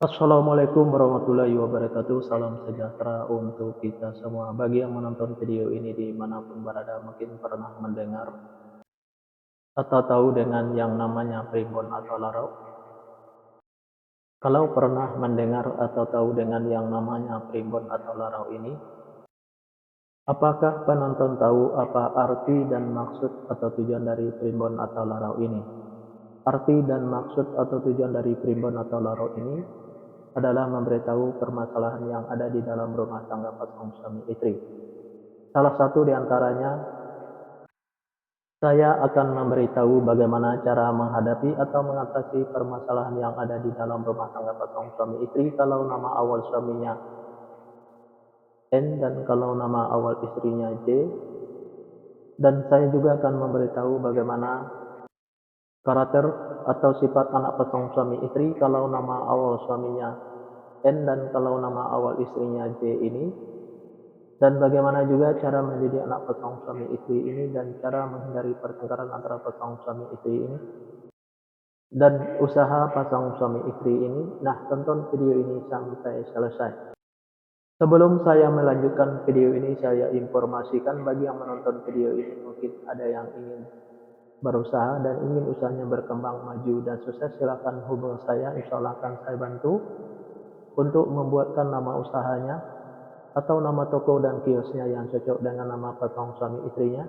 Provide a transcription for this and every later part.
Assalamualaikum warahmatullahi wabarakatuh. Salam sejahtera untuk kita semua. Bagi yang menonton video ini dimanapun berada, mungkin pernah mendengar atau tahu dengan yang namanya primbon atau larau. Kalau pernah mendengar atau tahu dengan yang namanya primbon atau larau ini, apakah penonton tahu apa arti dan maksud atau tujuan dari primbon atau larau ini? Arti dan maksud atau tujuan dari primbon atau larau ini adalah memberitahu permasalahan yang ada di dalam rumah tangga pasangan suami istri. Salah satu di antaranya, saya akan memberitahu bagaimana cara menghadapi atau mengatasi permasalahan yang ada di dalam rumah tangga pasangan suami istri kalau nama awal suaminya N dan kalau nama awal istrinya J. Dan saya juga akan memberitahu bagaimana karakter atau sifat anak pasangan suami istri kalau nama awal suaminya N dan kalau nama awal istrinya J ini, dan bagaimana juga cara mendidik anak pasangan suami istri ini dan cara menghindari pertengkaran antara pasangan suami istri ini dan usaha pasangan suami istri ini. Nah, tonton video ini sampai selesai. Sebelum saya melanjutkan video ini, saya informasikan bagi yang menonton video ini mungkin ada yang ingin berusaha dan ingin usahanya berkembang maju dan sukses, silakan hubungi saya, insya Allah akan saya bantu untuk membuatkan nama usahanya atau nama toko dan kiosnya yang cocok dengan nama pasangan suami istrinya.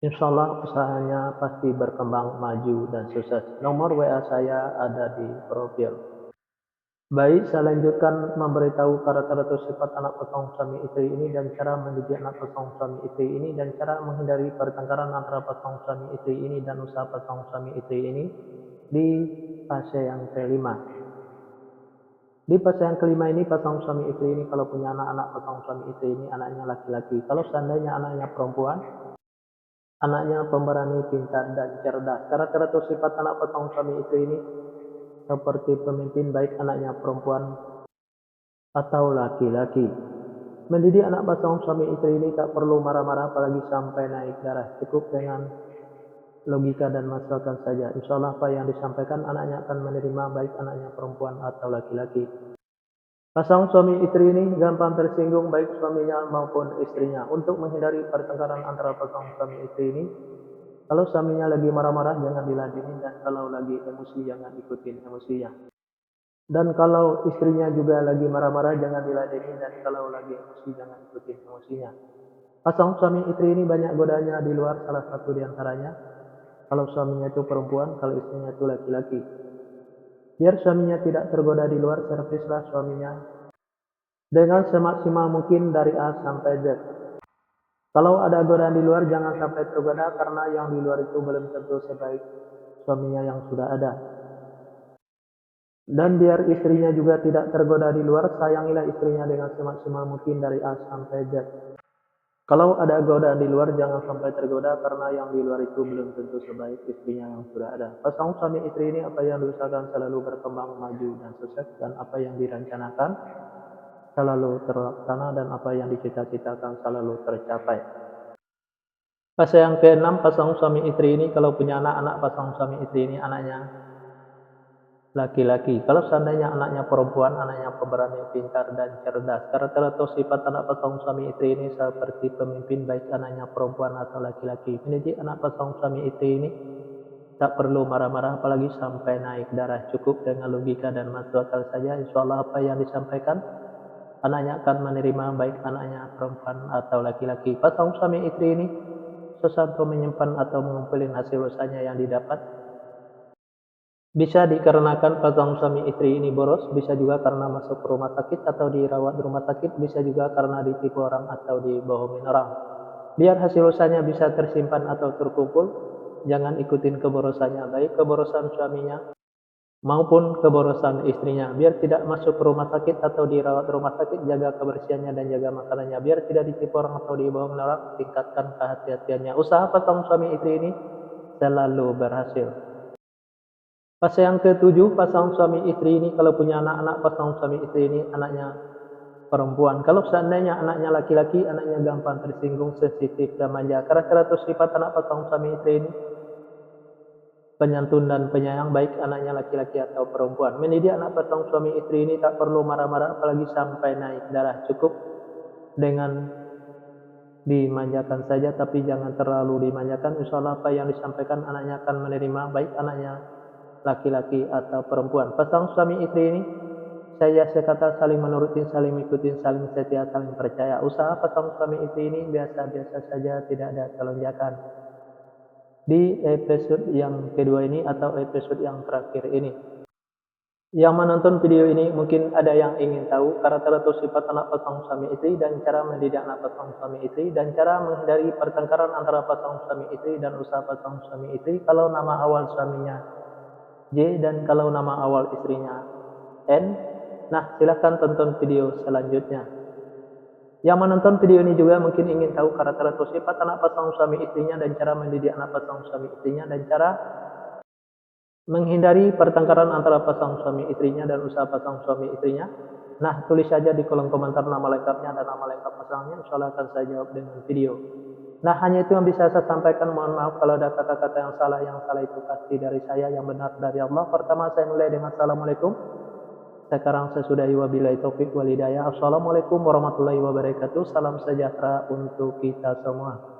Insya Allah usahanya pasti berkembang maju dan sukses. Nomor WA saya ada di profil. Baik, saya lanjutkan memberitahu karakter atau sifat anak pasangan suami istri ini dan cara mendidik anak pasangan suami istri ini dan cara menghindari pertengkaran antara pasangan suami istri ini dan usaha pasangan suami istri ini di fase yang kelima. Di fase yang kelima ini, pasangan suami istri ini kalau punya anak-anak pasangan suami istri ini anaknya laki-laki. Kalau seandainya anaknya perempuan, anaknya pemberani, pintar, dan cerdas. Karakter atau sifat anak pasangan suami istri ini seperti pemimpin, baik anaknya perempuan atau laki-laki. Mendidik anak pasangan suami istri ini tak perlu marah-marah apalagi sampai naik darah. Cukup dengan logika dan masuk akal saja. Insya Allah apa yang disampaikan anaknya akan menerima, baik anaknya perempuan atau laki-laki. Pasangan suami istri ini gampang tersinggung baik suaminya maupun istrinya. Untuk menghindari pertengkaran antara pasangan suami istri ini, kalau suaminya lagi marah-marah jangan diladeni, dan kalau lagi emosi jangan ikutin emosinya. Dan kalau istrinya juga lagi marah-marah jangan diladeni, dan kalau lagi emosi jangan ikutin emosinya. Pasangan suami istri ini banyak godaannya di luar, salah satu di antaranya kalau suaminya itu perempuan, kalau istrinya itu laki-laki. Biar suaminya tidak tergoda di luar, servislah suaminya dengan semaksimal mungkin dari A sampai Z. Kalau ada godaan di luar jangan sampai tergoda, karena yang di luar itu belum tentu sebaik suaminya yang sudah ada. Dan biar istrinya juga tidak tergoda di luar, sayangilah istrinya dengan semaksimal mungkin dari A sampai Z. Kalau ada godaan di luar jangan sampai tergoda, karena yang di luar itu belum tentu sebaik istrinya yang sudah ada. Pasangan suami istri ini apa yang diusahakan selalu berkembang maju dan sukses, dan apa yang dirancanakan selalu terlaksana, dan apa yang dicita-citakan selalu tercapai. Fase yang keenam, pasangan suami istri ini kalau punya anak pasangan suami istri ini anaknya laki-laki. Kalau seandainya anaknya perempuan, anaknya pemberani, pintar, dan cerdas. Karakter atau sifat anak pasangan suami istri ini seperti pemimpin, baik anaknya perempuan atau laki-laki. Mendidik anak pasangan suami istri ini tak perlu marah-marah apalagi sampai naik darah. Cukup dengan logika dan masuk akal saja. Insya Allah apa yang disampaikan anaknya akan menerima, baik anaknya perempuan atau laki-laki. Pasangan suami istri ini sesuatu menyimpan atau mengumpulkan hasil usahanya yang didapat. Bisa dikarenakan pasangan suami istri ini boros, bisa juga karena masuk ke rumah sakit atau dirawat di rumah sakit, bisa juga karena ditipu orang atau dibohongin orang. Biar hasil usahanya bisa tersimpan atau terkumpul, jangan ikutin keborosannya, baik keborosan suaminya maupun keborosan istrinya. Biar tidak masuk ke rumah sakit atau dirawat di rumah sakit, jaga kebersihannya dan jaga makanannya. Biar tidak ditipu orang atau dibohongin orang, tingkatkan kehati-hatiannya. Usaha pasangan suami istri ini selalu berhasil. Fase yang ketujuh, pasangan suami istri ini kalau punya anak pasangan suami istri ini anaknya perempuan. Kalau seandainya anaknya laki-laki, anaknya gampang tersinggung, sensitif, dan manja. Karakter atau sifat anak pasangan suami istri ini penyantun dan penyayang, baik anaknya laki-laki atau perempuan. Mendidik anak pasangan suami istri ini tak perlu marah-marah, apalagi sampai naik darah. Cukup dengan dimanjakan saja, tapi jangan terlalu dimanjakan. Insya Allah apa yang disampaikan anaknya akan menerima, baik anaknya laki-laki atau perempuan. Pasangan suami istri ini saya sekata saling menuruti, saling mengikuti, saling setia, saling percaya. Usaha pasangan suami istri ini biasa-biasa saja, tidak ada kelonjakan. Di episode yang kedua ini atau episode yang terakhir ini, yang menonton video ini mungkin ada yang ingin tahu karakter atau sifat anak pasangan suami istri dan cara mendidik anak pasangan suami istri dan cara menghindari pertengkaran antara pasangan suami istri dan usaha pasangan suami istri kalau nama awal suaminya J dan kalau nama awal istrinya N. Nah, silahkan tonton video selanjutnya. Yang menonton video ini juga mungkin ingin tahu karakter atau sifat anak pasangan suami istrinya dan cara mendidik anak pasangan suami istrinya dan cara menghindari pertengkaran antara pasangan suami istrinya dan usaha pasangan suami istrinya. Nah, tulis saja di kolom komentar nama lengkapnya dan nama lengkap pasangannya. Insya Allah akan saya jawab dengan video. Nah, hanya itu yang bisa saya sampaikan. Mohon maaf kalau ada kata-kata yang salah. Yang salah itu pasti dari saya, yang benar dari Allah. Pertama saya mulai dengan Assalamualaikum. Sekarang saya sudahi wabillahi taufik wal hidayah. Assalamualaikum warahmatullahi wabarakatuh. Salam sejahtera untuk kita semua.